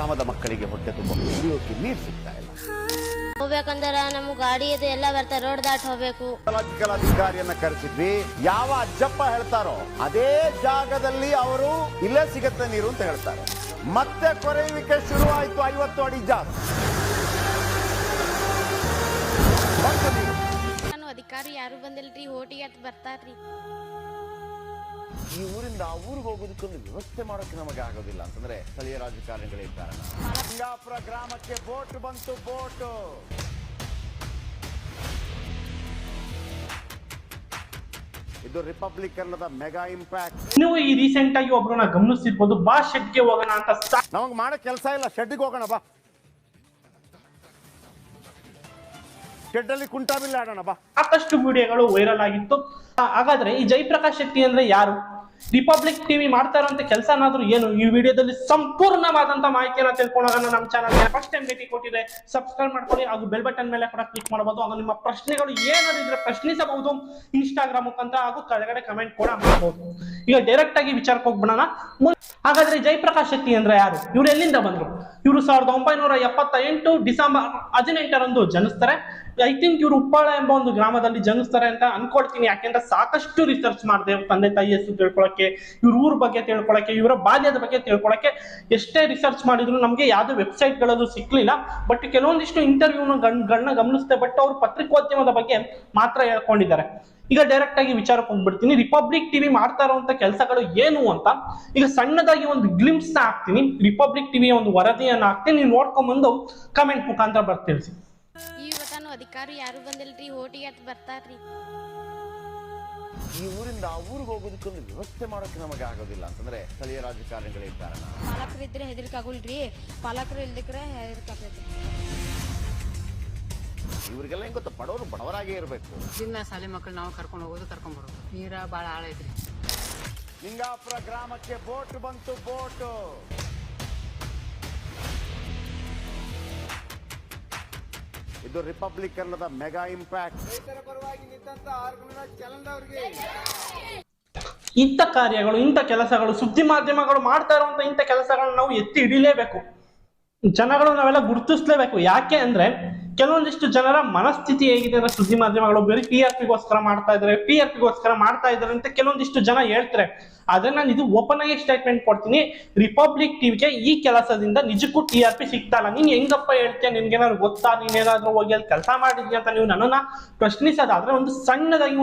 ಗ್ರಾಮದ ಮಕ್ಕಳಿಗೆ ಹೊಟ್ಟೆ ತುಂಬ ಕುಡಿಯೋಕೆ ನೀರು ಸಿಗ್ತಾ ಇಲ್ಲ. ಹೋಗ್ಬೇಕಂದ್ರೆ ನಮ್ಮ ಗಾಡಿ ಇದು ಎಲ್ಲ ಬರ್ತಾರೆ, ರೋಡ್ ದಾಟ್ ಹೋಗ್ಬೇಕು. ಅಧಿಕಾರಿಯನ್ನ ಕರೆಸಿದ್ವಿ, ಯಾವ ಅಜ್ಜಪ್ಪ ಹೇಳ್ತಾರೋ ಅದೇ ಜಾಗದಲ್ಲಿ ಅವರು ಇಲ್ಲೇ ಸಿಗತ್ತೆ ನೀರು ಅಂತ ಹೇಳ್ತಾರೆ. ಮತ್ತೆ ಕೊರೆಯುವಿಕೆ ಶುರುವಾಯಿತು. 50 ಅಡಿ ಜಾಸ್ತಿ ಅಧಿಕಾರಿ ಯಾರು ಬಂದಿಲ್ರಿ, ಹೋಟಿಗೆ ಅಂತ ಬರ್ತಾರ್ರಿ. ಈ ಊರಿಂದ ಆ ಊರಿಗೆ ಹೋಗೋದಕ್ಕೊಂದು ವ್ಯವಸ್ಥೆ ಮಾಡೋಕೆ ನಮಗೆ ಆಗೋದಿಲ್ಲ ಅಂತಂದ್ರೆ ಸ್ಥಳೀಯ ರಾಜಕಾರಣಿಗಳೇ ಕಾರಣ. ಸಿಂಗಾಪುರ ಗ್ರಾಮಕ್ಕೆ ಬೋಟ್ ಬಂತು. ಬೋಟ್ ಇದು ರಿಪಬ್ಲಿಕ್ ಕನ್ನಡದ ಮೆಗಾ ಇಂಪ್ಯಾಕ್ಟ್. ನೀವು ಈ ರೀಸೆಂಟ್ ಆಗಿ ಒಬ್ರನ್ನ ಗಮನಿಸಿರ್ಬೋದು, ಬಾ ಶೆಡ್ಗೆ ಹೋಗೋಣ ಅಂತ. ನಮಗ್ ಮಾಡೋ ಕೆಲಸ ಇಲ್ಲ, ಶೆಡ್ಗೆ ಹೋಗೋಣ ಬಾ, ಶೆಡ್ ಅಲ್ಲಿ ಕುಂಟಾಬಿಲ್ಲ ಆಡೋಣ ಬಾ. ಸಾಕಷ್ಟು ವಿಡಿಯೋಗಳು ವೈರಲ್ ಆಗಿತ್ತು. ಹಾಗಾದ್ರೆ ಈ ಜಯಪ್ರಕಾಶ್ ಶೆಟ್ಟಿ ಅಂದ್ರೆ ಯಾರು? ರಿಪಬ್ಲಿಕ್ ಟಿವಿ ಮಾಡ್ತಾ ಇರುವಂತ ಕೆಲಸನಾದ್ರೂ ಏನು? ಈ ವಿಡಿಯೋದಲ್ಲಿ ಸಂಪೂರ್ಣವಾದಂತ ಮಾಹಿತಿಯನ್ನ ತಿಳ್ಕೊಳ್ಳೋಣ. ನಮ್ಮ ಚಾನಲ್ ಫಸ್ಟ್ ಟೈಮ್ ಭೇಟಿ ಕೊಟ್ಟಿದ್ರೆ ಸಬ್ಸ್ಕ್ರೈಬ್ ಮಾಡ್ಕೊಳ್ಳಿ, ಹಾಗೂ ಬೆಲ್ ಬಟನ್ ಮೇಲೆ ಕೂಡ ಕ್ಲಿಕ್ ಮಾಡಬಹುದು. ಹಾಗೂ ನಿಮ್ಮ ಪ್ರಶ್ನೆಗಳು ಏನಾದ್ರು ಪ್ರಶ್ನಿಸಬಹುದು ಇನ್ಸ್ಟಾಗ್ರಾಮ್ ಮುಖಾಂತರ, ಹಾಗೂ ಕೆಳಗಡೆ ಕಮೆಂಟ್ ಕೂಡ ಮಾಡಬಹುದು. ಈಗ ಡೈರೆಕ್ಟ್ ಆಗಿ ವಿಚಾರಕ್ಕೆ ಹೋಗ್ಬಿಡೋಣ. ಹಾಗಾದ್ರೆ ಜಯಪ್ರಕಾಶ್ ಶೆಟ್ಟಿ ಅಂದ್ರೆ ಯಾರು? ಇವ್ರು ಎಲ್ಲಿಂದ ಬಂದ್ರು? ಇವರು 1978 ಡಿಸೆಂಬರ್ 18ರಂದು ಜನಿಸ್ತಾರೆ. ಐ ಥಿಂಕ್ ಇವರು ಉಪ್ಪಾಳ ಎಂಬ ಒಂದು ಗ್ರಾಮದಲ್ಲಿ ಜನಿಸ್ತಾರೆ ಅಂತ ಅನ್ಕೊಳ್ತೀನಿ. ಯಾಕೆಂದ್ರೆ ಸಾಕಷ್ಟು ರಿಸರ್ಚ್ ಮಾಡಿದೆ ತಂದೆ ತಾಯಿ ಹೆಸರು ತಿಳ್ಕೊಳಕ್ಕೆ, ಇವ್ರ ಊರ್ ಬಗ್ಗೆ ತಿಳ್ಕೊಳಕ್ಕೆ, ಇವರ ಬಾಲ್ಯದ ಬಗ್ಗೆ ತಿಳ್ಕೊಳಕ್ಕೆ ಎಷ್ಟೇ ರಿಸರ್ಚ್ ಮಾಡಿದ್ರು ನಮ್ಗೆ ಯಾವ್ದು ವೆಬ್ಸೈಟ್ ಗಳಲ್ಲೂ ಸಿಕ್ಲಿಲ್ಲ. ಬಟ್ ಕೆಲವೊಂದಿಷ್ಟು ಇಂಟರ್ವ್ಯೂನ ಗಮನಿಸ್ತೆ, ಬಟ್ ಅವ್ರು ಪತ್ರಿಕೋದ್ಯಮದ ಬಗ್ಗೆ ಮಾತ್ರ ಹೇಳ್ಕೊಂಡಿದ್ದಾರೆ. ಈಗ ಡೈರೆಕ್ಟ್ ಆಗಿ ವಿಚಾರಕ್ಕೆ ಹೋಗ್ಬಿಡ್ತೀನಿ. ರಿಪಬ್ಲಿಕ್ ಟಿವಿ ಮಾಡ್ತಾ ಇರುವಂತ ಕೆಲಸಗಳು ಏನು ಅಂತ ಈಗ ಸಣ್ಣದಾಗಿ ಒಂದು ಗ್ಲಿಮ್ಸ್ ನ ಹಾಕ್ತೀನಿ. ರಿಪಬ್ಲಿಕ್ ಟಿವಿಯ ಒಂದು ವರದಿಯನ್ನ ಹಾಕ್ತೀನಿ, ನೀವು ನೋಡ್ಕೊಂಡ್ಬಂದು ಕಮೆಂಟ್ ಮುಖಾಂತರ ಬರ್ತಿರ್ಸಿ. ಇವತ್ತಾನು ಅಧಿಕಾರಿ ಯಾರು ಬಂದಿಲ್ರಿ, ಹೋಟಿಗೆ ಅಂತ ಬರ್ತಾರ್ರಿ. ಈ ಊರಿಂದ ಆ ಊರಿಗೆ ಹೋಗೋದಕ್ಕೊಂದು ವ್ಯವಸ್ಥೆ ಮಾಡೋಕೆ ನಮಗೆ ಆಗೋದಿಲ್ಲ ಅಂತಂದ್ರೆ ಸ್ಥಳೀಯ ರಾಜಕಾರಣಿಗಳೇ ಕಾರಣ. ಪಾಲಕರು ಇದ್ರೆ ಹೆದರಿಕಾಗುಲ್ರಿ, ಪಾಲಕರು ಇಲ್ದಿಕ್ರೆ ಹೆದರಿಕಾಗ್ತೈತಿ. ಇವ್ರಿಗೆಲ್ಲ ಹೆಂಗ್ ಗೊತ್ತಾ, ಬಡವರು ಬಡವರಾಗೇ ಇರಬೇಕು. ದಿನ ಶಾಲೆ ಮಕ್ಕಳು ನಾವು ಕರ್ಕೊಂಡು ಹೋಗೋದು ಕರ್ಕೊಂಡ್ ಬರೋದು. ನೀರ ಬಾಳ ಆಳ ಐತ್ರಿ. ಸಿಂಗಾಪುರ ಗ್ರಾಮಕ್ಕೆ ಬೋಟ್ ಬಂತು. ಬೋಟ್ ಇದು ರಿಪಬ್ಲಿಕ್ ಕನ್ನಡದ ಮೆಗಾ ಇಂಪ್ಯಾಕ್ಟ್. ಇಂಥ ಕಾರ್ಯಗಳು, ಇಂಥ ಕೆಲಸಗಳು, ಸುದ್ದಿ ಮಾಧ್ಯಮಗಳು ಮಾಡ್ತಾ ಇರುವಂತ ಇಂಥ ಕೆಲಸಗಳನ್ನ ನಾವು ಎತ್ತಿ ಹಿಡಿಲೇಬೇಕು. ಜನಗಳು ನಾವೆಲ್ಲ ಗುರುತಿಸ್ಲೇಬೇಕು. ಯಾಕೆ ಅಂದ್ರೆ ಕೆಲವೊಂದಿಷ್ಟು ಜನರ ಮನಸ್ಥಿತಿ ಹೇಗಿದೆ ಅಂದ್ರೆ, ಸುದ್ದಿ ಮಾಧ್ಯಮಗಳು ಬರೀ TRP ಗೋಸ್ಕರ ಮಾಡ್ತಾ ಇದ್ದಾರೆ ಅಂತ ಕೆಲವೊಂದಿಷ್ಟು ಜನ ಹೇಳ್ತಾರೆ. ಆದ್ರೆ ನಾನು ಇದು ಓಪನ್ ಆಗಿ ಸ್ಟೇಟ್ಮೆಂಟ್ ಕೊಡ್ತೀನಿ, ರಿಪಬ್ಲಿಕ್ ಟಿವಿಗೆ ಈ ಕೆಲಸದಿಂದ ನಿಜಕ್ಕೂ TRP ಸಿಗ್ತಾ ಇಲ್ಲ. ನೀನ್ ಹೆಂಗಪ್ಪ ಹೇಳ್ತೀಯ? ನಿನ್ಗೇನಾದ್ರು ಗೊತ್ತಾ? ನೀನೇನಾದ್ರೂ ಹೋಗಿ ಅಲ್ಲಿ ಕೆಲಸ ಮಾಡಿದ್ಯಾ ಅಂತ ನೀವು ನನ್ನನ್ನ ಪ್ರಶ್ನಿಸೋದಾದ್ರೆ ಒಂದು ಸಣ್ಣದಾಗಿ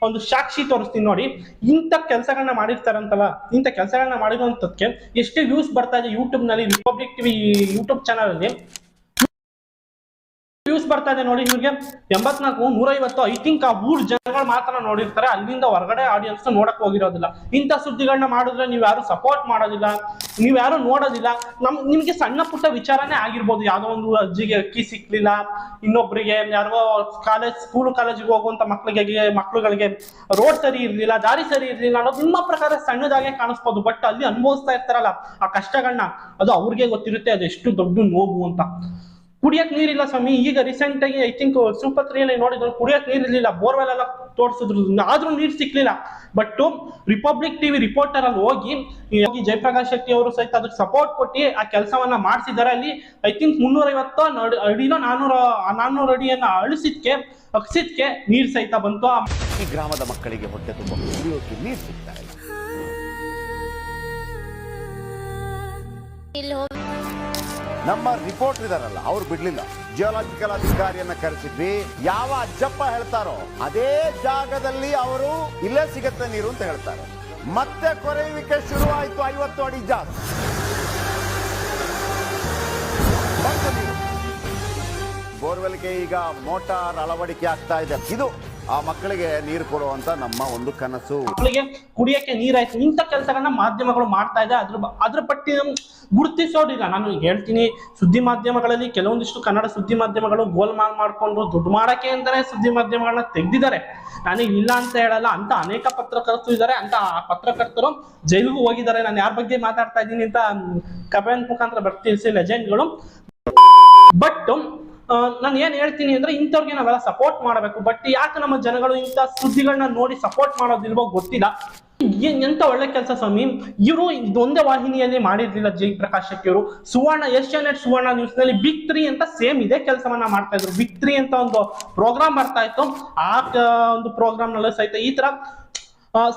ಒಂದು ಸಾಕ್ಷಿ ತೋರಿಸ್ತೀನಿ ನೋಡಿ. ಇಂಥ ಕೆಲಸಗಳನ್ನ ಮಾಡಿರ್ತಾರಂತಲ್ಲ, ಇಂಥ ಕೆಲಸಗಳನ್ನ ಮಾಡಿರುವಂತದಕ್ಕೆ ಎಷ್ಟು ವ್ಯೂಸ್ ಬರ್ತಾ ಇದೆ ಯೂಟ್ಯೂಬ್ ನಲ್ಲಿ. ರಿಪಬ್ಲಿಕ್ ಟಿವಿ ಯೂಟ್ಯೂಬ್ ಚಾನಲ್ ಅಲ್ಲಿ ವ್ಯೂಸ್ ಬರ್ತಾ ಇದೆ ನೋಡಿ. ಇವ್ರಿಗೆ 84, 150, ಐ ಥಿಂಕ್ ಆ 3 ಜನಗಳು ಮಾತ್ರ ನೋಡಿರ್ತಾರೆ. ಅಲ್ಲಿಂದ ಹೊರಗಡೆ ಆಡಿಯನ್ಸ್ ನೋಡಕ್ ಹೋಗಿರೋದಿಲ್ಲ. ಇಂಥ ಸುದ್ದಿಗಳನ್ನ ಮಾಡಿದ್ರೆ ನೀವ್ ಯಾರು ಸಪೋರ್ಟ್ ಮಾಡೋದಿಲ್ಲ, ನೀವ್ ಯಾರು ನೋಡೋದಿಲ್ಲ. ನಿಮ್ಗೆ ಸಣ್ಣ ಪುಟ್ಟ ವಿಚಾರನೇ ಆಗಿರ್ಬೋದು, ಯಾವ್ದೋ ಒಂದು ಅಜ್ಜಿಗೆ ಅಕ್ಕಿ ಸಿಕ್ಲಿಲ್ಲ, ಇನ್ನೊಬ್ರಿಗೆ ಯಾರಿಗೋ ಸ್ಕೂಲ್ ಕಾಲೇಜಿಗೆ ಹೋಗುವಂತ ಮಕ್ಳುಗಳಿಗೆ ರೋಡ್ ಸರಿ ಇರ್ಲಿಲ್ಲ, ದಾರಿ ಸರಿ ಇರ್ಲಿಲ್ಲ ಅನ್ನೋದು ನಿಮ್ಮ ಪ್ರಕಾರ ಸಣ್ಣದಾಗೆ ಕಾಣಿಸ್ಬೋದು. ಬಟ್ ಅಲ್ಲಿ ಅನುಭವಿಸ್ತಾ ಇರ್ತಾರಲ್ಲ ಆ ಕಷ್ಟಗಳನ್ನ, ಅದು ಅವ್ರಿಗೆ ಗೊತ್ತಿರುತ್ತೆ ಅದು ಎಷ್ಟು ದೊಡ್ಡ ನೋವು ಅಂತ. ಕುಡಿಯಕ್ ನೀರಿಲ್ಲ ಸ್ವಾಮಿ. ಈಗ ರೀಸೆಂಟ್ ಆಗಿ ಐ ಥಿಂಕ್ ಸೂಪರ್ 3 ನೋಡಿದ್ರು, ಕುಡಿಯಕ್ ನೀರ್ ಇರ್ಲಿಲ್ಲ, ಬೋರ್ವೆಲ್ ಎಲ್ಲ ತೋರಿಸಿದ್ರು, ಆದ್ರೂ ನೀರ್ ಸಿಕ್ಲಿಲ್ಲ. ಬಟ್ ರಿಪಬ್ಲಿಕ್ ಟಿವಿ ರಿಪೋರ್ಟರ್ ಅಲ್ಲಿ ಹೋಗಿ ಜಯಪ್ರಕಾಶ್ ಶೆಟ್ಟಿ ಅವರು ಸಹಿತ ಅದಕ್ಕೆ ಸಪೋರ್ಟ್ ಕೊಟ್ಟು ಆ ಕೆಲಸವನ್ನ ಮಾಡಿಸಿದ್ದಾರೆ. ಅಲ್ಲಿ ಐ ಥಿಂಕ್ 350 ಅಡಿನೋ 400 ಅಡಿಯನ್ನ ಅಳಿಸಿದ್ಕೆ ನೀರ್ ಸಹಿತ ಬಂತು. ಈ ಗ್ರಾಮದ ಮಕ್ಕಳಿಗೆ ಹೊಟ್ಟೆ ತುಂಬ ಕುಡಿಯೋಕೆ ನೀರು ಸಿಗ್ತಾ ಇಲ್ಲ. ನಮ್ಮ ರಿಪೋರ್ಟರ್ ಇದಾರಲ್ಲ, ಅವ್ರು ಬಿಡ್ಲಿಲ್ಲ. ಜಿಯೋಲಾಜಿಕಲ್ ಅಧಿಕಾರಿಯನ್ನ ಕರೆಸಿದ್ವಿ, ಯಾವ ಅಜ್ಜಪ್ಪ ಹೇಳ್ತಾರೋ ಅದೇ ಜಾಗದಲ್ಲಿ ಅವರು ಇಲ್ಲೇ ಸಿಗತ್ತೆ ನೀರು ಅಂತ ಹೇಳ್ತಾರೆ. ಮತ್ತೆ ಕೊರೆಯುವಿಕೆ ಶುರುವಾಯಿತು. 50 ಅಡಿ ಜಾಸ್ತಿ ಬೋರ್ವೆಲ್ಗೆ ಈಗ ಮೋಟಾರ್ ಅಳವಡಿಕೆ ಆಗ್ತಾ ಇದೆ. ಇದು ಆ ಮಕ್ಕಳಿಗೆ ನೀರು ಕೊಡುವಂತ ನಮ್ಮ ಒಂದು ಕನಸು. ಮಕ್ಕಳಿಗೆ ಕುಡಿಯಕ್ಕೆ ನೀರಾಯ್ತು. ಇಂಥ ಕೆಲಸಗಳನ್ನ ಮಾಧ್ಯಮಗಳು ಮಾಡ್ತಾ ಇದೆ. ಅದ್ರ ಪಟ್ಟಿ ಗುರುತಿಸೋದಿಲ್ಲ. ನಾನು ಹೇಳ್ತೀನಿ, ಸುದ್ದಿ ಮಾಧ್ಯಮಗಳಲ್ಲಿ ಕೆಲವೊಂದಿಷ್ಟು ಕನ್ನಡ ಸುದ್ದಿ ಮಾಧ್ಯಮಗಳು ಗೋಲ್ಮಾಲ್ ಮಾಡ್ಕೊಂಡು ದುಡ್ಡು ಮಾಡಕ್ಕೆ ಅಂತಾನೆ ಸುದ್ದಿ ಮಾಧ್ಯಮಗಳನ್ನ ತೆಗ್ದಿದ್ದಾರೆ. ನನಗೆ ಇಲ್ಲ ಅಂತ ಹೇಳಲ್ಲ, ಅಂತ ಅನೇಕ ಪತ್ರಕರ್ತರು ಇದ್ದಾರೆ. ಅಂತ ಪತ್ರಕರ್ತರು ಜೈಲಿಗೂ ಹೋಗಿದ್ದಾರೆ. ನಾನು ಯಾರ ಬಗ್ಗೆ ಮಾತಾಡ್ತಾ ಇದ್ದೀನಿ ಅಂತ ಕಮೆಂಟ್ ಮುಖಾಂತರ ಬರ್ತಿರ್ಸಿ ಲೆಜೆಂಡ್ಗಳು. ಬಟ್ ನಾನು ಏನ್ ಹೇಳ್ತೀನಿ ಅಂದ್ರೆ, ಇಂಥವ್ರಿಗೆ ನಾವೆಲ್ಲ ಸಪೋರ್ಟ್ ಮಾಡಬೇಕು. ಬಟ್ ಯಾಕೆ ನಮ್ಮ ಜನಗಳು ಇಂಥ ಸುದ್ದಿಗಳನ್ನ ನೋಡಿ ಸಪೋರ್ಟ್ ಮಾಡೋದಿಲ್ವೋ ಗೊತ್ತಿಲ್ಲ. ಎಂತ ಒಳ್ಳೆ ಕೆಲಸ ಸ್ವಾಮಿ. ಇವರು ಇದೊಂದೇ ವಾಹಿನಿಯಲ್ಲಿ ಮಾಡಿರ್ಲಿಲ್ಲ ಜಯಪ್ರಕಾಶ್ ಶೆಟ್ಟಿ ಅವರು. ಏಷ್ಯಾನೆಟ್ ಸುವರ್ಣ ನ್ಯೂಸ್ ನಲ್ಲಿ ಬಿಗ್ 3 ಅಂತ ಸೇಮ್ ಇದೇ ಕೆಲಸವನ್ನ ಮಾಡ್ತಾ ಇದ್ರು. ಬಿಗ್ 3 ಅಂತ ಒಂದು ಪ್ರೋಗ್ರಾಮ್ ಬರ್ತಾ ಇತ್ತು. ಆ ಒಂದು ಪ್ರೋಗ್ರಾಮ್ ನಲ್ಲಿ ಸಹಿತ ಈ ತರ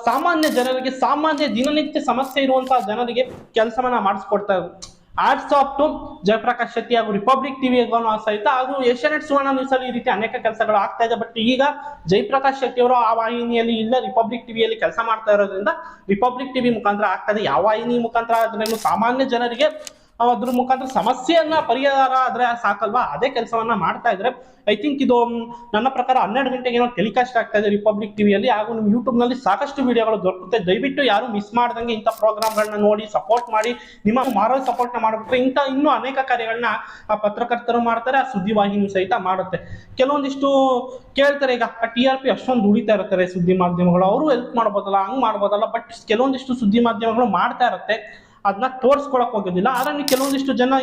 ಸಾಮಾನ್ಯ ಜನರಿಗೆ, ಸಾಮಾನ್ಯ ದಿನನಿತ್ಯ ಸಮಸ್ಯೆ ಇರುವಂತಹ ಜನರಿಗೆ ಕೆಲಸವನ್ನ ಮಾಡಿಸ್ಕೊಡ್ತಾ ಇದ್ರು. Hats off to Jayaprakash Shetty ಹಾಗೂ ರಿಪಬ್ಲಿಕ್ ಟಿವಿ ಸಹಿತ ಹಾಗೂ ಏಷ್ಯಾನೆಟ್ ಸುವರ್ಣ ನ್ಯೂಸ್ ಅಲ್ಲಿ ಈ ರೀತಿ ಅನೇಕ ಕೆಲಸಗಳು ಆಗ್ತಾ ಇದೆ. ಬಟ್ ಈಗ ಜಯಪ್ರಕಾಶ್ ಶೆಟ್ಟಿ ಅವರು ಆ ವಾಹಿನಿಯಲ್ಲಿ ಇಲ್ಲ, ರಿಪಬ್ಲಿಕ್ ಟಿವಿಯಲ್ಲಿ ಕೆಲಸ ಮಾಡ್ತಾ ಇರೋದ್ರಿಂದ ರಿಪಬ್ಲಿಕ್ ಟಿವಿ ಮುಖಾಂತರ ಆಗ್ತಾ ಇದೆ. ಯಾವ ವಾಹಿನಿ ಮುಖಾಂತರ ಆದ್ರೂ ಸಾಮಾನ್ಯ ಜನರಿಗೆ ಅದ್ರ ಮುಖಾಂತರ ಸಮಸ್ಯೆಯನ್ನ ಪರಿಹಾರ ಆದ್ರೆ ಸಾಕಲ್ವಾ, ಅದೇ ಕೆಲಸವನ್ನ ಮಾಡ್ತಾ ಇದ್ರೆ. ಐ ಥಿಂಕ್ ಇದು ನನ್ನ ಪ್ರಕಾರ 12 ಗಂಟೆಗೆ ಏನೋ ಟೆಲಿಕಾಸ್ಟ್ ಆಗ್ತಾ ಇದೆ ರಿಪಬ್ಲಿಕ್ ಟಿವಿಯಲ್ಲಿ. ಹಾಗೂ ನಿಮ್ಮ ಯೂಟ್ಯೂಬ್ ನಲ್ಲಿ ಸಾಕಷ್ಟು ವಿಡಿಯೋಗಳು ದೊರಕುತ್ತೆ. ದಯವಿಟ್ಟು ಯಾರು ಮಿಸ್ ಮಾಡ್ದಂಗೆ ಇಂಥ ಪ್ರೋಗ್ರಾಮ್ಗಳನ್ನ ನೋಡಿ ಸಪೋರ್ಟ್ ಮಾಡಿ, ನಿಮ್ಮ ಮಾರಲ್ ಸಪೋರ್ಟ್ ನ ಮಾಡ್ಬಿಟ್ರೆ ಇಂಥ ಇನ್ನೂ ಅನೇಕ ಕಾರ್ಯಗಳನ್ನ ಆ ಪತ್ರಕರ್ತರು ಮಾಡ್ತಾರೆ, ಆ ಸುದ್ದಿವಾಹಿನಿ ಸಹಿತ ಮಾಡುತ್ತೆ. ಕೆಲವೊಂದಿಷ್ಟು ಕೇಳ್ತಾರೆ, ಈಗ TRP ಅಷ್ಟೊಂದು ದುಡಿತಾ ಇರ್ತಾರೆ ಸುದ್ದಿ ಮಾಧ್ಯಮಗಳು, ಅವರು ಹೆಲ್ಪ್ ಮಾಡ್ಬೋದಲ್ಲ, ಹಂಗ್ ಮಾಡ್ಬೋದಲ್ಲ. ಬಟ್ ಕೆಲವೊಂದಿಷ್ಟು ಸುದ್ದಿ ಮಾಧ್ಯಮಗಳು ಮಾಡ್ತಾ ಇರುತ್ತೆ, ಅದನ್ನ ತೋರಿಸ್ಕೊಳಕ್ ಹೋಗೋದಿಲ್ಲ. ಆದ್ರೆ ಕೆಲವೊಂದಿಷ್ಟು ಜನ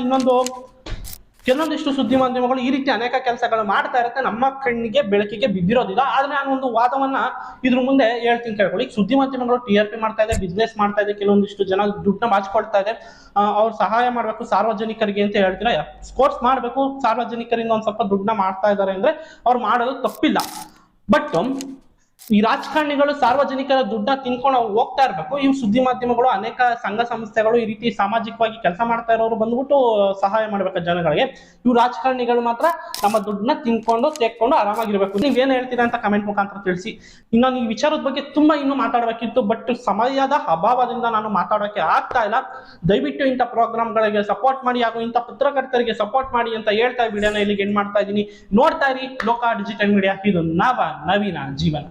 ಕೆಲವೊಂದಿಷ್ಟು ಸುದ್ದಿ ಮಾಧ್ಯಮಗಳು ಈ ರೀತಿ ಅನೇಕ ಕೆಲಸಗಳು ಮಾಡ್ತಾ ಇರುತ್ತೆ, ನಮ್ಮ ಕಣ್ಣಿಗೆ ಬೆಳಕಿಗೆ ಬಿದ್ದಿರೋದಿಲ್ಲ. ಆದ್ರೆ ನಾನು ಒಂದು ವಾದವನ್ನ ಇದ್ರ ಮುಂದೆ ಹೇಳ್ತೀನಿ ಕೇಳ್ಕೊಳ್ಳಿ. ಸುದ್ದಿ ಮಾಧ್ಯಮಗಳು TRP ಮಾಡ್ತಾ ಇದೆ, ಬಿಸ್ನೆಸ್ ಮಾಡ್ತಾ ಇದೆ, ಕೆಲವೊಂದಿಷ್ಟು ಜನ ದುಡ್ಡನ್ನ ಬಾಚ್ಕೊಳ್ತಾ ಇದೆ. ಅವ್ರು ಸಹಾಯ ಮಾಡ್ಬೇಕು ಸಾರ್ವಜನಿಕರಿಗೆ ಅಂತ ಹೇಳ್ತೀರಾ, ಸ್ಕೋರ್ಟ್ಸ್ ಮಾಡ್ಬೇಕು, ಸಾರ್ವಜನಿಕರಿಂದ ಒಂದ್ ಸ್ವಲ್ಪ ದುಡ್ಡನ್ನ ಮಾಡ್ತಾ ಇದ್ದಾರೆ ಅಂದ್ರೆ ಅವ್ರು ಮಾಡೋದು ತಪ್ಪಿಲ್ಲ. ಬಟ್ ಈ ರಾಜಕಾರಣಿಗಳು ಸಾರ್ವಜನಿಕರ ದುಡ್ಡ ತಿನ್ಕೊಂಡು ಹೋಗ್ತಾ ಇರ್ಬೇಕು. ಇವು ಸುದ್ದಿ ಮಾಧ್ಯಮಗಳು, ಅನೇಕ ಸಂಘ ಸಂಸ್ಥೆಗಳು ಈ ರೀತಿ ಸಾಮಾಜಿಕವಾಗಿ ಕೆಲಸ ಮಾಡ್ತಾ ಇರೋರು ಬಂದ್ಬಿಟ್ಟು ಸಹಾಯ ಮಾಡ್ಬೇಕು ಜನಗಳಿಗೆ. ಇವು ರಾಜಕಾರಣಿಗಳು ಮಾತ್ರ ನಮ್ಮ ದುಡ್ಡನ್ನ ತಿನ್ಕೊಂಡು ತೆಕ್ಕೊಂಡು ಆರಾಮಾಗಿರ್ಬೇಕು. ನೀವೇನ್ ಹೇಳ್ತೀರಾ ಅಂತ ಕಮೆಂಟ್ ಮುಖಾಂತರ ತಿಳಿಸಿ. ಇನ್ನೊಂದು ಈ ವಿಚಾರದ ಬಗ್ಗೆ ತುಂಬಾ ಇನ್ನೂ ಮಾತಾಡಬೇಕಿತ್ತು, ಬಟ್ ಸಮಯದ ಅಭಾವದಿಂದ ನಾನು ಮಾತಾಡೋಕೆ ಆಗ್ತಾ ಇಲ್ಲ. ದಯವಿಟ್ಟು ಇಂಥ ಪ್ರೋಗ್ರಾಮ್ಗಳಿಗೆ ಸಪೋರ್ಟ್ ಮಾಡಿ ಹಾಗೂ ಇಂಥ ಪತ್ರಕರ್ತರಿಗೆ ಸಪೋರ್ಟ್ ಮಾಡಿ ಅಂತ ಹೇಳ್ತಾ ವಿಡಿಯೋನ ಇಲ್ಲಿಗೆ ಎಂಡ್ ಮಾಡ್ತಾ ಇದ್ದೀನಿ. ನೋಡ್ತಾ ಇರಿ ಲೋಕ ಡಿಜಿಟಲ್ ಮೀಡಿಯಾ, ಇದು ನವೀನ ಜೀವನ.